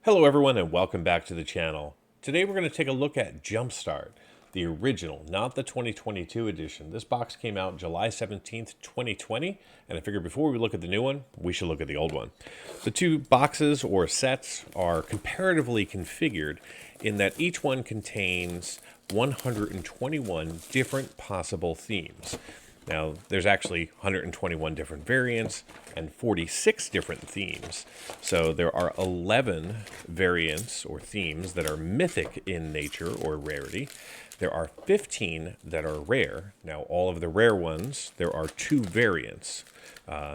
Hello everyone and welcome back to the channel. Today we're going to take a look at Jumpstart, the original, not the 2022 edition. This box came out July 17th, 2020, and I figured before we look at the new one, we should look at the old one. The two boxes or sets are comparatively configured in that each one contains 121 different possible themes. Now, there's actually 121 different variants and 46 different themes. So there are 11 variants or themes that are mythic in nature or rarity. There are 15 that are rare. Now, all of the rare ones, there are two variants.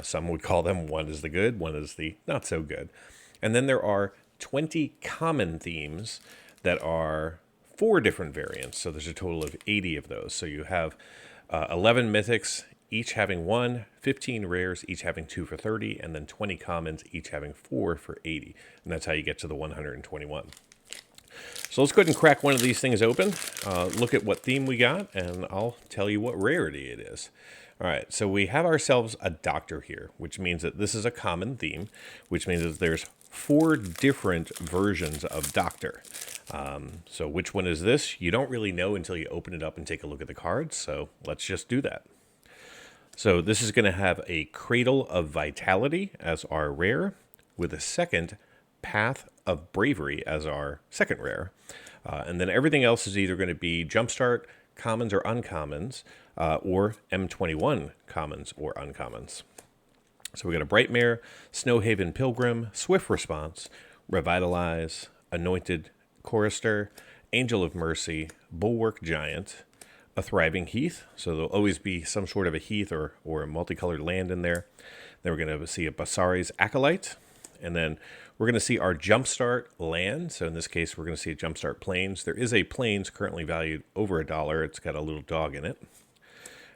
Some would call them one is the good, one is the not so good. And then there are 20 common themes that are four different variants. So there's a total of 80 of those. So you have 11 mythics, each having 1, 15 rares, each having 2 for 30, and then 20 commons, each having 4 for 80. And that's how you get to the 121. So let's go ahead and crack one of these things open, look at what theme we got, and I'll tell you what rarity it is. All right, so we have ourselves a doctor here, which means that this is a common theme, which means that there's 4 different versions of doctor. So which one is this? You don't really know until you open it up and take a look at the cards, so let's just do that. So this is going to have a Cradle of Vitality as our rare, with a second Path of Bravery as our second rare. And then everything else is either going to be Jumpstart, commons or uncommons, or M21 commons or uncommons. So we got a Brightmare, Snowhaven Pilgrim, Swift Response, Revitalize, Anointed Chorister, Angel of Mercy, Bulwark Giant, a Thriving Heath. So there'll always be some sort of a heath or a multicolored land in there. Then we're going to see a Basari's Acolyte. And then we're going to see our Jumpstart land. So in this case, we're going to see a Jumpstart Plains. There is a Plains currently valued over $1. It's got a little dog in it.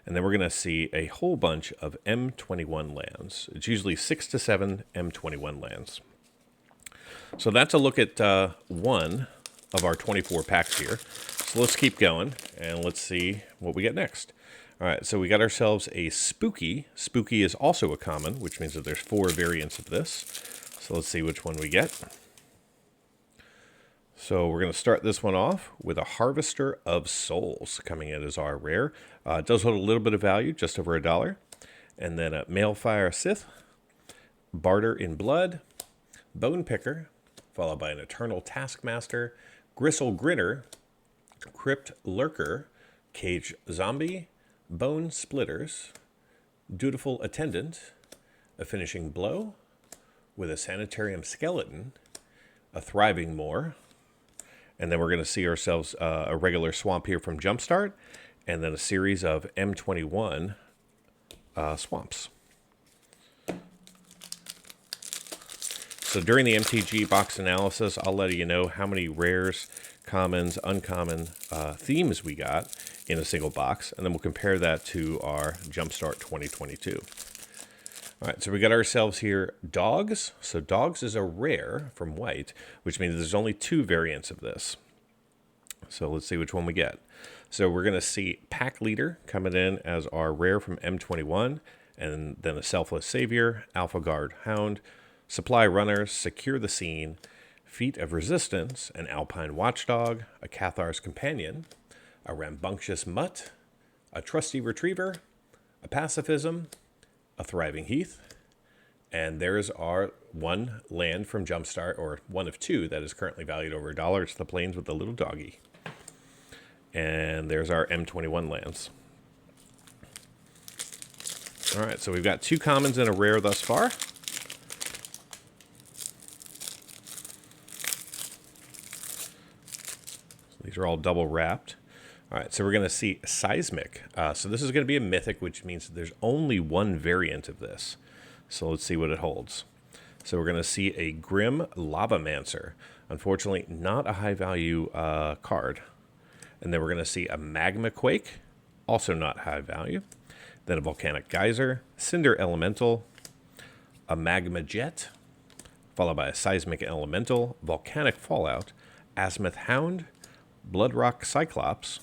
And then we're going to see a whole bunch of M21 lands. It's usually 6 to 7 M21 lands. So that's a look at one of our 24 packs here. So let's keep going and let's see what we get next. All right, so we got ourselves a Spooky. Spooky is also a common, which means that there's 4 variants of this. So let's see which one we get. So we're going to start this one off with a Harvester of Souls coming in as our rare. It does hold a little bit of value, just over $1. And then a Mailfire Sith, Barter in Blood, Bone Picker, followed by an Eternal Taskmaster, Gristle Grinner, Crypt Lurker, Cage Zombie, Bone Splitters, Dutiful Attendant, a Finishing Blow, with a Sanitarium Skeleton, a Thriving Moor, and then we're going to see ourselves a regular swamp here from Jumpstart, and then a series of M21 swamps. So during the MTG box analysis, I'll let you know how many rares, commons, uncommon themes we got in a single box, and then we'll compare that to our Jumpstart 2022. All right, so we got ourselves here Dogs. So Dogs is a rare from White, which means there's only 2 variants of this. So let's see which one we get. So we're going to see Pack Leader coming in as our rare from M21, and then a Selfless Savior, Alpha Guard Hound, Supply Runners, Secure the Scene, Feet of Resistance, an Alpine Watchdog, a Cathar's Companion, a Rambunctious Mutt, a Trusty Retriever, a Pacifism, a Thriving Heath, and there's our one land from Jumpstart, or one of 2 that is currently valued over $1. It's the Plains with the little doggy. And there's our M21 lands. All right, so we've got 2 commons and a rare thus far. These are all double wrapped. All right, so we're going to see Seismic. So this is going to be a mythic, which means there's only 1 variant of this. So let's see what it holds. So we're going to see a Grim Lavamancer. Unfortunately, not a high value card. And then we're going to see a Magma Quake, also not high value. Then a Volcanic Geyser, Cinder Elemental, a Magma Jet, followed by a Seismic Elemental, Volcanic Fallout, Azimuth Hound, Bloodrock Cyclops,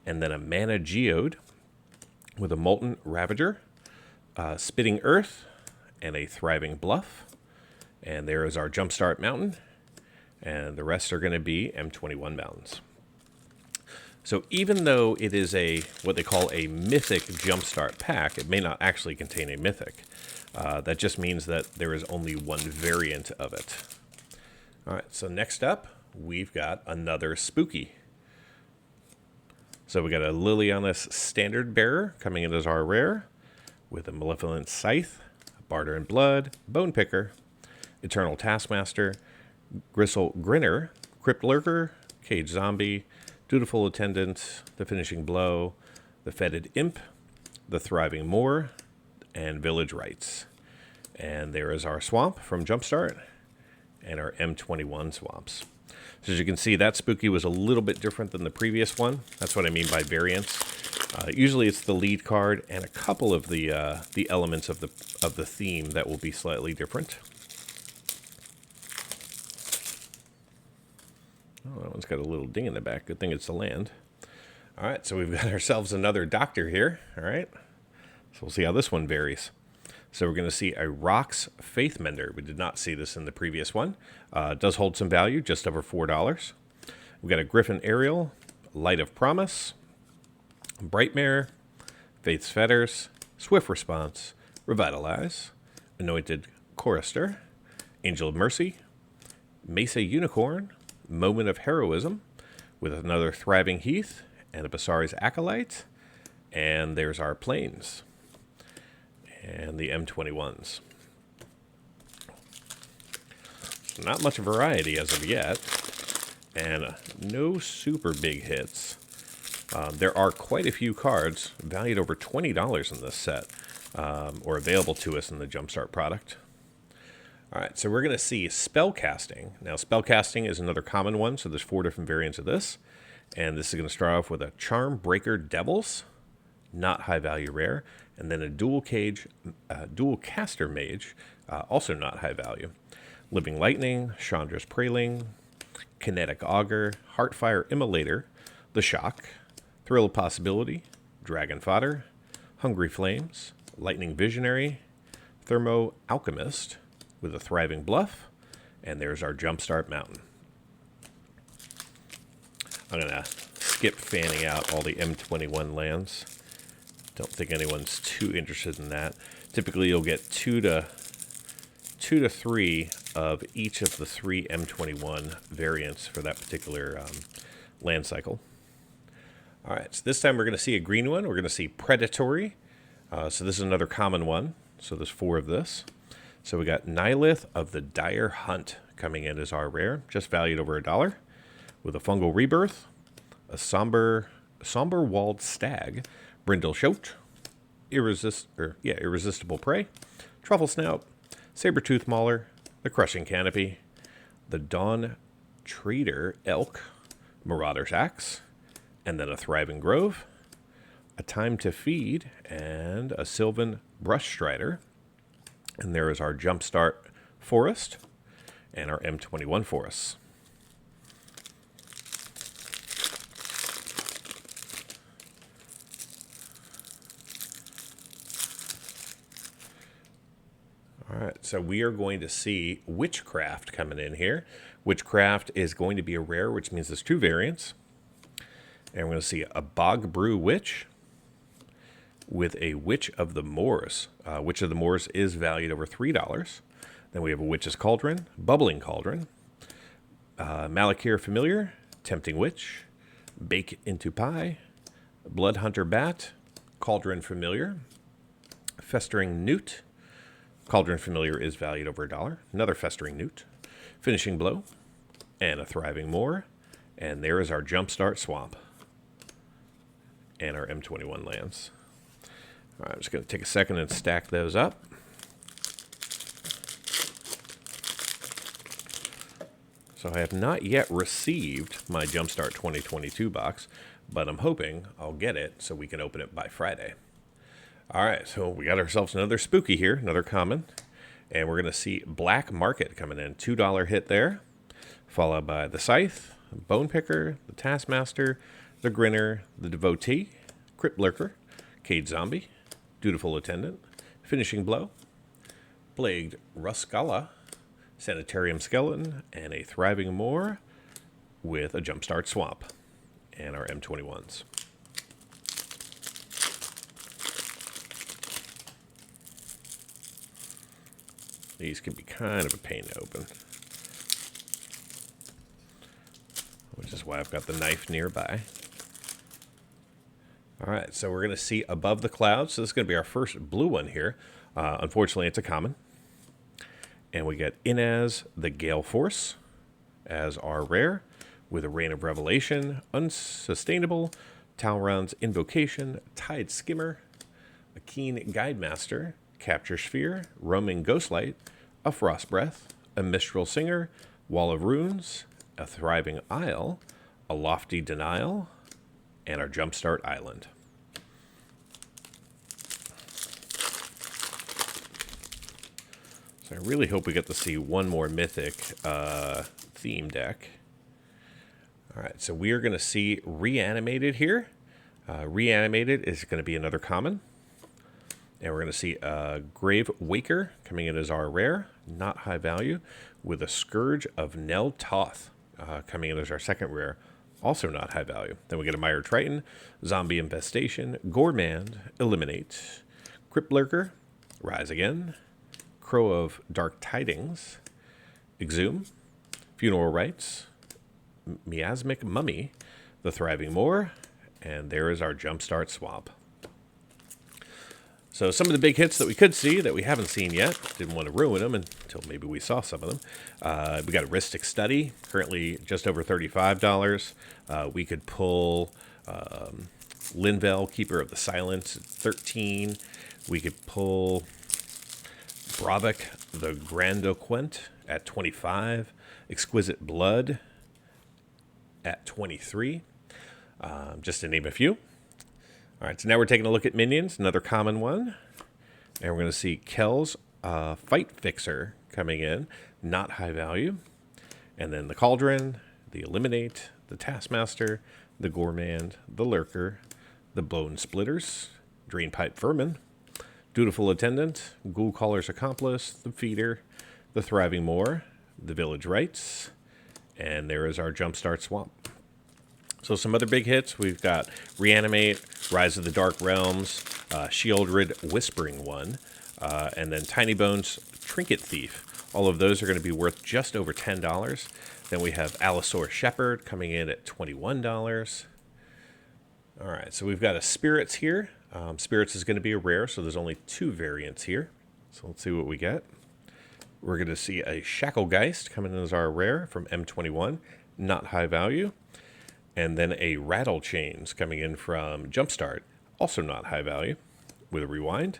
and then a Mana Geode with a Molten Ravager, Spitting Earth, and a Thriving Bluff. And there is our Jumpstart Mountain. and the rest are going to be M21 mountains. So even though it is what they call a mythic Jumpstart pack, it may not actually contain a mythic. That just means that there is only one variant of it. All right, so next up, we've got another spooky. So we got a Liliana's Standard Bearer coming in as our rare, with a Malevolent Scythe, Barter in Blood, Bone Picker, Eternal Taskmaster, Gristle Grinner, Crypt Lurker, Cage Zombie, Dutiful Attendant, the Finishing Blow, the Fetid Imp, the Thriving Moor, and Village Rites. And there is our swamp from Jumpstart and our M21 swamps. So as you can see, that spooky was a little bit different than the previous one. That's what I mean by variants. Usually it's the lead card and a couple of the elements of the theme that will be slightly different. Oh, that one's got a little ding in the back. Good thing it's the land. All right, so we've got ourselves another doctor here. All right, so we'll see how this one varies. So we're going to see a Rox Faith Mender. We did not see this in the previous one. It does hold some value, just over $4. We've got a Griffin Aerial, Light of Promise, Brightmare, Faith's Fetters, Swift Response, Revitalize, Anointed Chorister, Angel of Mercy, Mesa Unicorn, Moment of Heroism, with another Thriving Heath, and a Basari's Acolyte, and there's our Plains, and the M21s. So not much variety as of yet, and no super big hits. There are quite a few cards valued over $20 in this set, or available to us in the Jumpstart product. All right, so we're going to see Spellcasting. Now, Spellcasting is another common one, so there's 4 different variants of this. And this is going to start off with a Charm Breaker Devils, not high value rare, and then a Dual Caster Mage, also not high value. Living Lightning, Chandra's Praling, Kinetic Augur, Heartfire Immolator, The Shock, Thrill of Possibility, Dragon Fodder, Hungry Flames, Lightning Visionary, Thermo Alchemist, with a Thriving Bluff, and there's our Jumpstart Mountain. I'm going to skip fanning out all the M21 lands. Don't think anyone's too interested in that. Typically, you'll get two to three of each of the 3 M21 variants for that particular land cycle. All right, so this time we're going to see a green one. We're going to see Predatory. So this is another common one. So there's 4 of this. So we got Nihilith of the Dire Hunt coming in as our rare, just valued over $1, with a Fungal Rebirth, a Somber Walled Stag, Brindle Shoat, Irresistible Prey, Truffle Snout, Sabertooth Mauler, the Crushing Canopy, the Dawn Trader Elk, Marauder's Axe, and then a Thriving Grove, a Time to Feed, and a Sylvan Brush Strider. And there is our Jumpstart Forest and our M21 Forests. All right, so we are going to see Witchcraft coming in here. Witchcraft is going to be a rare, which means there's 2 variants. And we're going to see a Bog Brew Witch with a Witch of the Moors. Witch of the Moors is valued over $3. Then we have a Witch's Cauldron, Bubbling Cauldron, Malakir Familiar, Tempting Witch, Bake into Pie, Blood Hunter Bat, Cauldron Familiar, Festering Newt. Cauldron Familiar is valued over $1. Another Festering Newt, Finishing Blow, and a Thriving Moor. And there is our Jumpstart Swamp and our M21 lands. All right, I'm just going to take a second and stack those up. So I have not yet received my Jumpstart 2022 box, but I'm hoping I'll get it so we can open it by Friday. All right, so we got ourselves another spooky here, another common. And we're going to see Black Market coming in, $2 hit there, followed by the Scythe, Bone Picker, the Taskmaster, the Grinner, the Devotee, Crypt Lurker, Cage Zombie, Dutiful Attendant, Finishing Blow, Plagued Ruscala, Sanitarium Skeleton, and a Thriving Moor with a Jumpstart Swamp, and our M21s. These can be kind of a pain to open, which is why I've got the knife nearby. All right, so we're going to see Above the Clouds. So this is going to be our first blue one here. Unfortunately, it's a common. And we get Inaz, the Gale Force, as our rare, with a Rain of Revelation, Unsustainable, Talron's Invocation, Tide Skimmer, a Keen Guide Master, Capture Sphere, Roaming Ghostlight, a Frost Breath, a Mistral Singer, Wall of Runes, a Thriving Isle, a Lofty Denial, and our Jumpstart Island. So I really hope we get to see one more Mythic theme deck. All right, so we are going to see Reanimated here. Reanimated is going to be another common. And we're going to see Grave Waker coming in as our rare, not high value, with a Scourge of Nel Toth coming in as our second rare, also not high value. Then we get a Mire Triton, Zombie Infestation, Gormand, Eliminate, Crypt Lurker, Rise Again, Crow of Dark Tidings, Exhume, Funeral Rites, Miasmic Mummy, the Thriving Moor, and there is our Jumpstart Swamp. So some of the big hits that we could see that we haven't seen yet, didn't want to ruin them until maybe we saw some of them. We got a Ristic Study, currently just over $35. We could pull Linvel, Keeper of the Silence, at $13. We could pull Bravik, the Grandoquent, at $25. Exquisite Blood at $23, just to name a few. All right, so now we're taking a look at minions, another common one. And we're going to see Kel's Fight Fixer coming in, not high value. And then the Cauldron, the Eliminate, the Taskmaster, the Gormand, the Lurker, the Blown Splitters, Drainpipe Vermin, Dutiful Attendant, Ghoul Caller's Accomplice, the Feeder, the Thriving Moor, the Village Rites, and there is our Jumpstart Swamp. So some other big hits, we've got Reanimate, Rise of the Dark Realms, Shieldred Whispering One, and then Tiny Bones Trinket Thief. All of those are going to be worth just over $10. Then we have Allosaur Shepherd coming in at $21. All right, so we've got a Spirits here. Spirits is going to be a rare, so there's only 2 variants here. So let's see what we get. We're going to see a Shacklegeist coming in as our rare from M21, not high value. And then a Rattle Chains coming in from Jumpstart, also not high value, with a Rewind.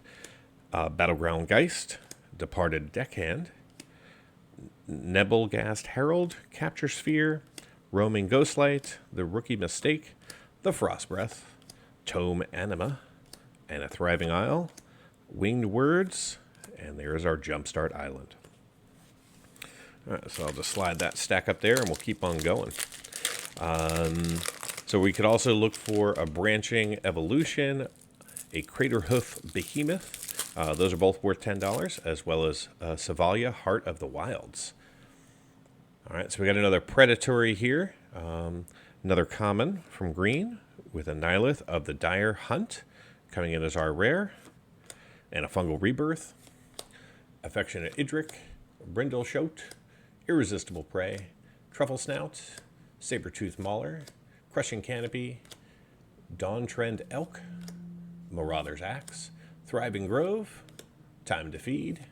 Battleground Geist, Departed Deckhand, Nebelgast Herald, Capture Sphere, Roaming Ghostlight, The Rookie Mistake, the Frost Breath, Tome Anima, and a Thriving Isle, Winged Words, and there's our Jumpstart Island. All right, so I'll just slide that stack up there and we'll keep on going. So we could also look for a Branching Evolution, a Craterhoof Behemoth. Those are both worth $10, as well as Savalia, Heart of the Wilds. All right, so we got another Predatory here. Another common from green with a Nihilith of the Dire Hunt coming in as our rare. And a Fungal Rebirth, Affectionate Idric, Brindle Shoat, Irresistible Prey, Truffle Snout, Sabertooth Mauler, Crushing Canopy, Dawn Trend Elk, Marauder's Axe, Thriving Grove, Time to Feed,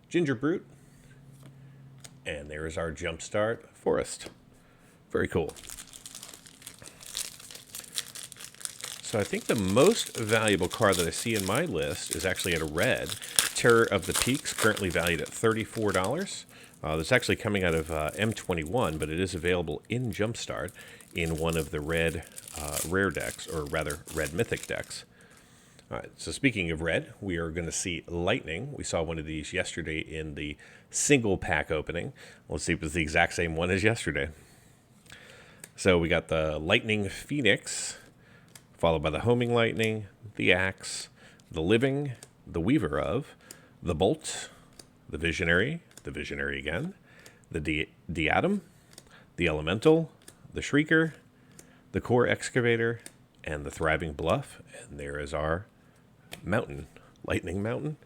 Ginger Brute, and there is our Jumpstart Forest. Very cool. So I think the most valuable card that I see in my list is actually at a red. Terror of the Peaks, currently valued at $34. That's actually coming out of M21, but it is available in Jumpstart in one of the red rare decks, or rather red mythic decks. All right, so speaking of red, we are going to see Lightning. We saw one of these yesterday in the single pack opening. Let's see if it's the exact same one as yesterday. So we got the Lightning Phoenix, followed by the Homing Lightning, the Axe, the Living, the Weaver of, the Bolt, the Visionary, the Visionary again, the Diadem, the Elemental, the Shrieker, the Core Excavator, and the Thriving Bluff. And there is our Mountain, Lightning Mountain.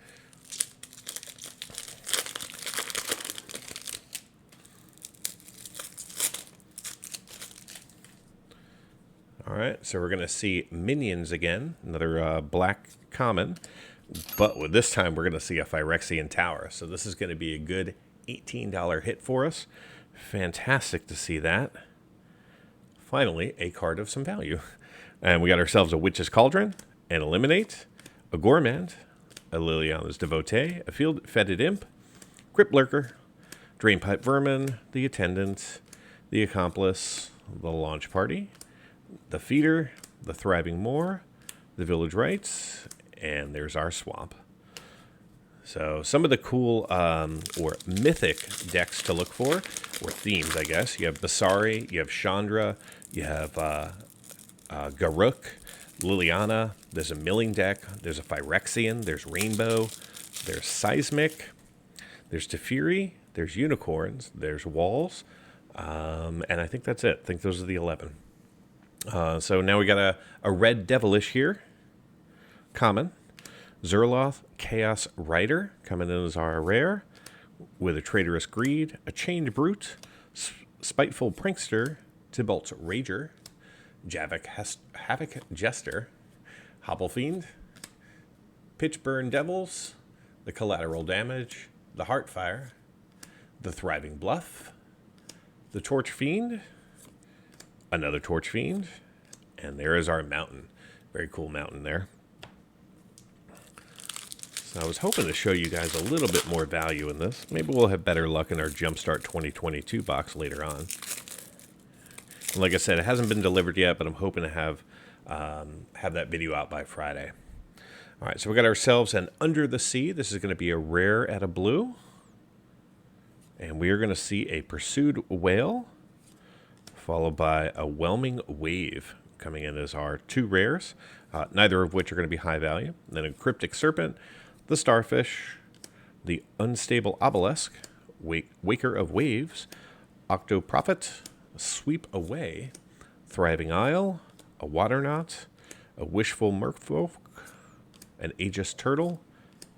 All right, so we're going to see Minions again, another black common, but with this time we're going to see a Phyrexian Tower. So this is going to be a good $18 hit for us. Fantastic to see that. Finally, a card of some value. And we got ourselves a Witch's Cauldron, an Eliminate, a Gourmand, a Liliana's Devotee, a Field-Fetid Imp, Crypt Lurker, Drainpipe Vermin, the Attendant, the Accomplice, the Launch Party, the Feeder, the Thriving Moor, the Village Rites, and there's our Swamp. So some of the cool or mythic decks to look for, or themes, I guess. You have Basari, you have Chandra, you have Garruk, Liliana, there's a Milling deck, there's a Phyrexian, there's Rainbow, there's Seismic, there's Teferi, there's Unicorns, there's Walls, and I think that's it. I think those are the 11. So now we got a Red Devilish here, common. Zerloth, Chaos Rider, coming in as our rare, with a Traitorous Greed, a Chained Brute, Spiteful Prankster, Tybalt's Rager, Havoc Jester, Hobble Fiend, Pitchburn Devils, the Collateral Damage, the Heartfire, the Thriving Bluff, the Torch Fiend, another Torch Fiend, and there is our Mountain. Very cool mountain there. So I was hoping to show you guys a little bit more value in this. Maybe we'll have better luck in our Jumpstart 2022 box later on. And like I said, it hasn't been delivered yet, but I'm hoping to have that video out by Friday. All right, so we got ourselves an Under the Sea. This is going to be a rare at a blue. And we are going to see a Pursued Whale, followed by a Whelming Wave coming in as our two rares, neither of which are going to be high value. And then a Cryptic Serpent, the Starfish, the Unstable Obelisk, Waker of Waves, Octoprophet, Sweep Away, Thriving Isle, a Waterknot, a Wishful Merfolk, an Aegis Turtle,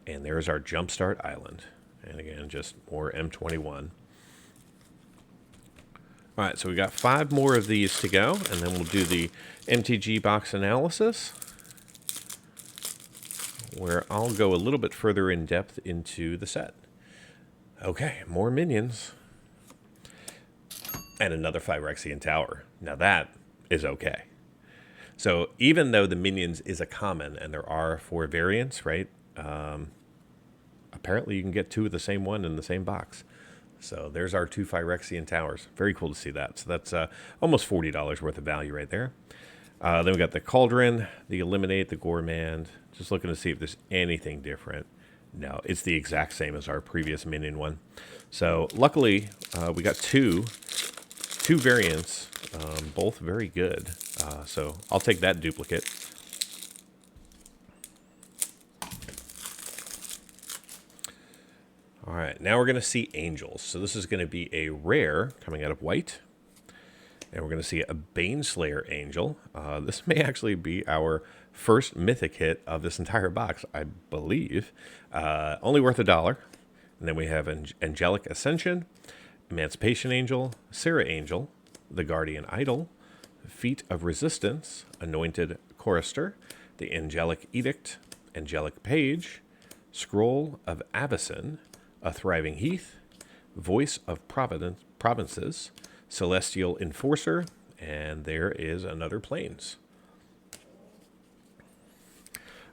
and there's our Jumpstart Island. And again, just more M21. All right, so we got 5 more of these to go, and then we'll do the MTG box analysis, where I'll go a little bit further in depth into the set. Okay, more minions. And another Phyrexian Tower. Now that is okay. So even though the minions is a common, and there are 4 variants, right? Apparently you can get 2 of the same one in the same box. So there's our 2 Phyrexian Towers. Very cool to see that. So that's almost $40 worth of value right there. Then we got the Cauldron, the Eliminate, the Gourmand. Just looking to see if there's anything different. No, it's the exact same as our previous minion one. So luckily, we got two variants, both very good. So I'll take that duplicate. All right, now we're going to see Angels. So this is going to be a rare coming out of white. And we're going to see a Baneslayer Angel. This may actually be our first mythic hit of this entire box, I believe. Only worth $1. And then we have Angelic Ascension, Emancipation Angel, Sarah Angel, the Guardian Idol, Feet of Resistance, Anointed Chorister, the Angelic Edict, Angelic Page, Scroll of Avacyn, a Thriving Heath, Voice of Provinces, Celestial Enforcer, and there is another Plains.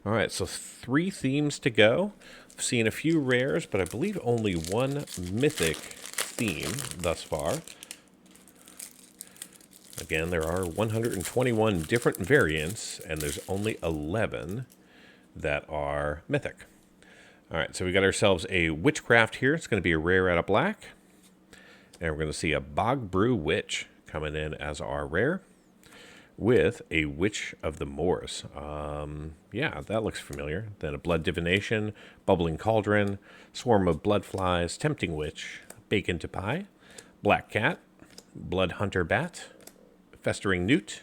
All right, so 3 themes to go. I've seen a few rares, but I believe only 1 mythic theme thus far. Again, there are 121 different variants, and there's only 11 that are mythic. All right, so we got ourselves a Witchcraft here. It's going to be a rare out of black. And we're going to see a Bog Brew Witch coming in as our rare. with a Witch of the Moors. Yeah, that looks familiar. Then a Blood Divination, Bubbling Cauldron, Swarm of Blood Flies, Tempting Witch, Bacon to Pie, Black Cat, Blood Hunter Bat, Festering Newt,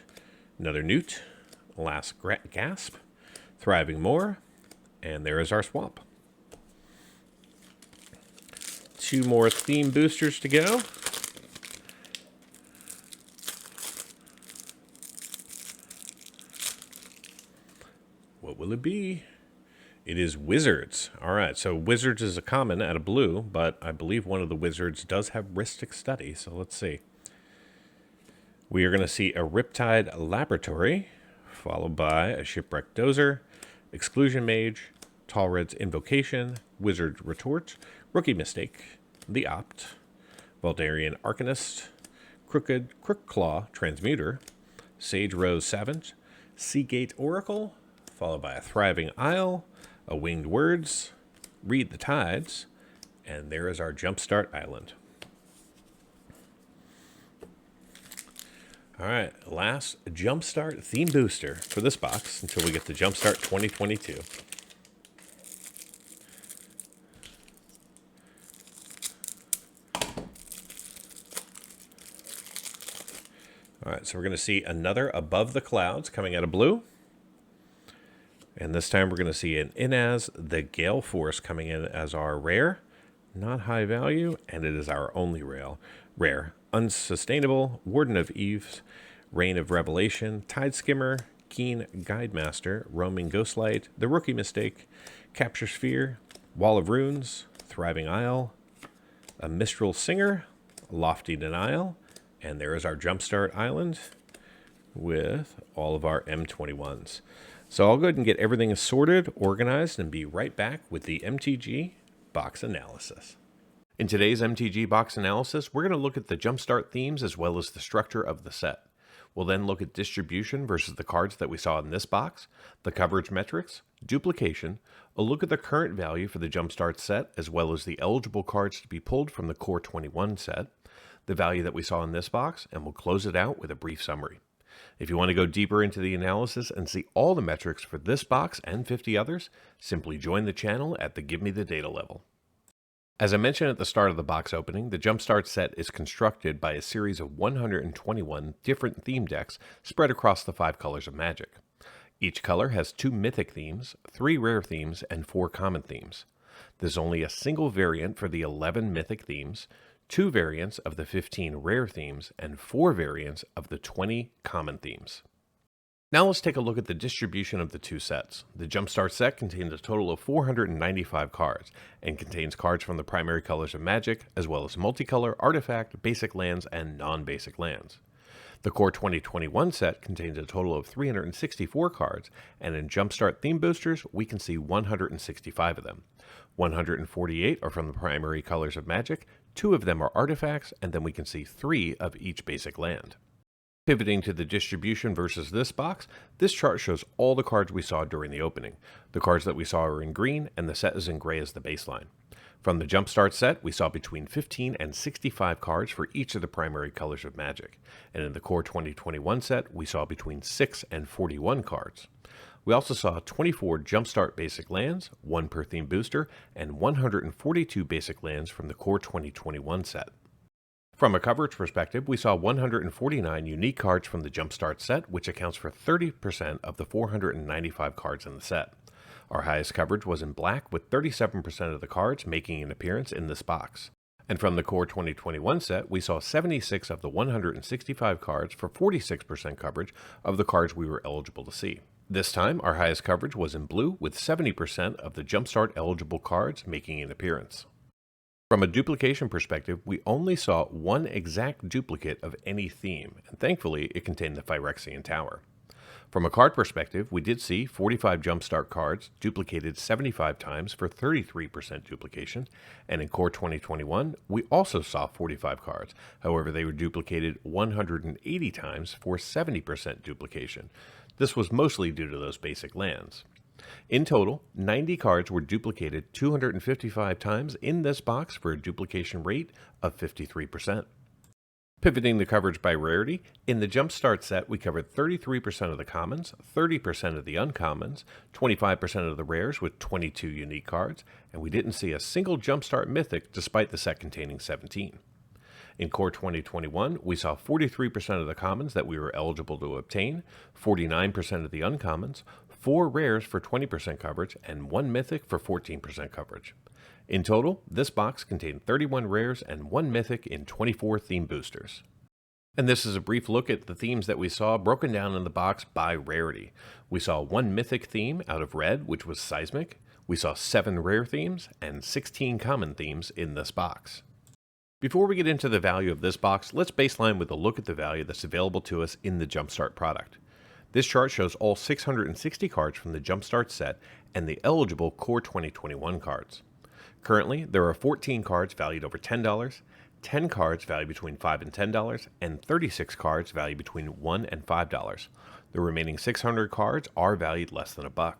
another Newt, Last Gasp, Thriving Moor, and there is our swamp. 2 more theme boosters to go. What will it be? It is Wizards. All right, so Wizards is a common out of blue, but I believe one of the Wizards does have Rhystic Study, so let's see. We are going to see a Riptide Laboratory, followed by a Shipwreck Dozer, Exclusion Mage, Talred's Invocation, Wizard Retort, Rookie Mistake, The Opt, Valdarian Arcanist, Crookclaw Transmuter, Sage Rose Savage, Seagate Oracle, followed by a Thriving Isle, a Winged Words, Read the Tides, and there is our Jumpstart Island. All right, last Jumpstart theme booster for this box until we get the Jumpstart 2022. All right, so we're going to see another Above the Clouds coming out of blue. And this time we're going to see an Inaz, the Gale Force, coming in as our rare, not high value, and it is our only rare. Unsustainable, Warden of Eves, Reign of Revelation, Tide Skimmer, Keen Guidemaster, Roaming Ghostlight, The Rookie Mistake, Capture Sphere, Wall of Runes, Thriving Isle, a Mistral Singer, Lofty Denial, and there is our Jumpstart Island with all of our M21s. So I'll go ahead and get everything sorted, organized, and be right back with the MTG box analysis. In today's MTG box analysis, we're going to look at the Jumpstart themes as well as the structure of the set. We'll then look at distribution versus the cards that we saw in this box, the coverage metrics, duplication, a look at the current value for the Jumpstart set as well as the eligible cards to be pulled from the Core 21 set, the value that we saw in this box, and we'll close it out with a brief summary. If you want to go deeper into the analysis and see all the metrics for this box and 50 others, simply join the channel at the Give Me the Data level. As I mentioned at the start of the box opening, the Jumpstart set is constructed by a series of 121 different theme decks spread across the 5 colors of Magic. Each color has 2 mythic themes, 3 rare themes, and 4 common themes. There's only a single variant for the 11 mythic themes, 2 variants of the 15 rare themes, and 4 variants of the 20 common themes. Now let's take a look at the distribution of the 2 sets. The Jumpstart set contains a total of 495 cards, and contains cards from the primary colors of Magic, as well as multicolor, artifact, basic lands, and non-basic lands. The Core 2021 set contains a total of 364 cards, and in Jumpstart theme boosters, we can see 165 of them. 148 are from the primary colors of Magic, 2 of them are artifacts, and then we can see 3 of each basic land. Pivoting to the distribution versus this box, this chart shows all the cards we saw during the opening. The cards that we saw are in green, and the set is in gray as the baseline. From the Jumpstart set, we saw between 15 and 65 cards for each of the primary colors of Magic, and in the Core 2021 set, we saw between 6 and 41 cards. We also saw 24 Jumpstart basic lands, 1 per theme booster, and 142 basic lands from the Core 2021 set. From a coverage perspective, we saw 149 unique cards from the Jumpstart set, which accounts for 30% of the 495 cards in the set. Our highest coverage was in black, with 37% of the cards making an appearance in this box. And from the Core 2021 set, we saw 76 of the 165 cards for 46% coverage of the cards we were eligible to see. This time, our highest coverage was in blue, with 70% of the Jumpstart eligible cards making an appearance. From a duplication perspective, we only saw 1 exact duplicate of any theme, and thankfully it contained the Phyrexian Tower. From a card perspective, we did see 45 Jumpstart cards duplicated 75 times for 33% duplication, and in Core 2021, we also saw 45 cards. However, they were duplicated 180 times for 70% duplication. This was mostly due to those basic lands. In total, 90 cards were duplicated 255 times in this box for a duplication rate of 53%. Pivoting the coverage by rarity, in the Jumpstart set we covered 33% of the commons, 30% of the uncommons, 25% of the rares with 22 unique cards, and we didn't see a single Jumpstart mythic despite the set containing 17. In Core 2021, we saw 43% of the commons that we were eligible to obtain, 49% of the uncommons, 4 rares for 20% coverage, and 1 mythic for 14% coverage. In total, this box contained 31 rares and 1 mythic in 24 theme boosters. And this is a brief look at the themes that we saw broken down in the box by rarity. We saw 1 mythic theme out of red, which was Seismic. We saw 7 rare themes and 16 common themes in this box. Before we get into the value of this box, let's baseline with a look at the value that's available to us in the Jumpstart product. This chart shows all 660 cards from the Jumpstart set and the eligible Core 2021 cards. Currently, there are 14 cards valued over $10, 10 cards valued between $5 and $10, and 36 cards valued between $1 and $5. The remaining 600 cards are valued less than $1.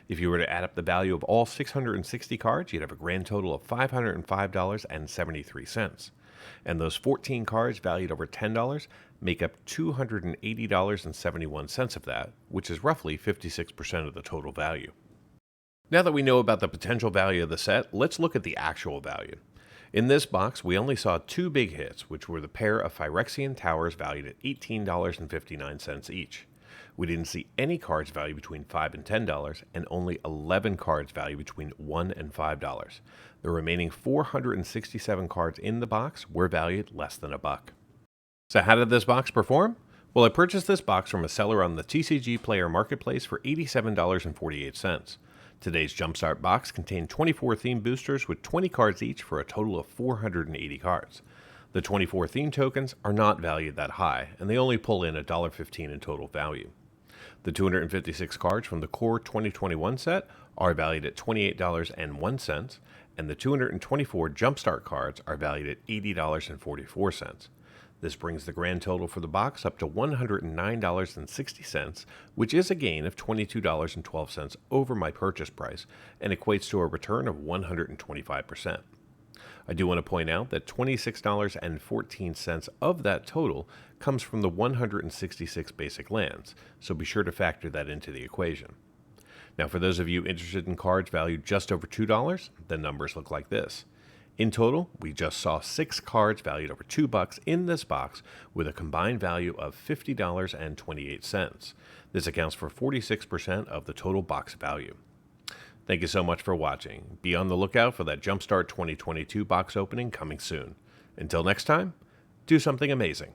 If you were to add up the value of all 660 cards, you'd have a grand total of $505.73. And those 14 cards valued over $10 make up $280.71 of that, which is roughly 56% of the total value. Now that we know about the potential value of the set, let's look at the actual value. In this box, we only saw 2 big hits, which were the pair of Phyrexian Towers valued at $18.59 each. We didn't see any cards valued between $5 and $10, and only 11 cards valued between $1 and $5. The remaining 467 cards in the box were valued less than $1. So how did this box perform? Well, I purchased this box from a seller on the TCG Player Marketplace for $87.48. Today's Jumpstart box contained 24 theme boosters with 20 cards each for a total of 480 cards. The 24 theme tokens are not valued that high, and they only pull in $1.15 in total value. The 256 cards from the Core 2021 set are valued at $28.01, and the 224 Jumpstart cards are valued at $80.44. This brings the grand total for the box up to $109.60, which is a gain of $22.12 over my purchase price and equates to a return of 125%. I do want to point out that $26.14 of that total comes from the 166 basic lands, so be sure to factor that into the equation. Now, for those of you interested in cards valued just over $2, the numbers look like this. In total, we just saw 6 cards valued over $2 in this box with a combined value of $50.28. This accounts for 46% of the total box value. Thank you so much for watching. Be on the lookout for that Jumpstart 2022 box opening coming soon. Until next time, do something amazing.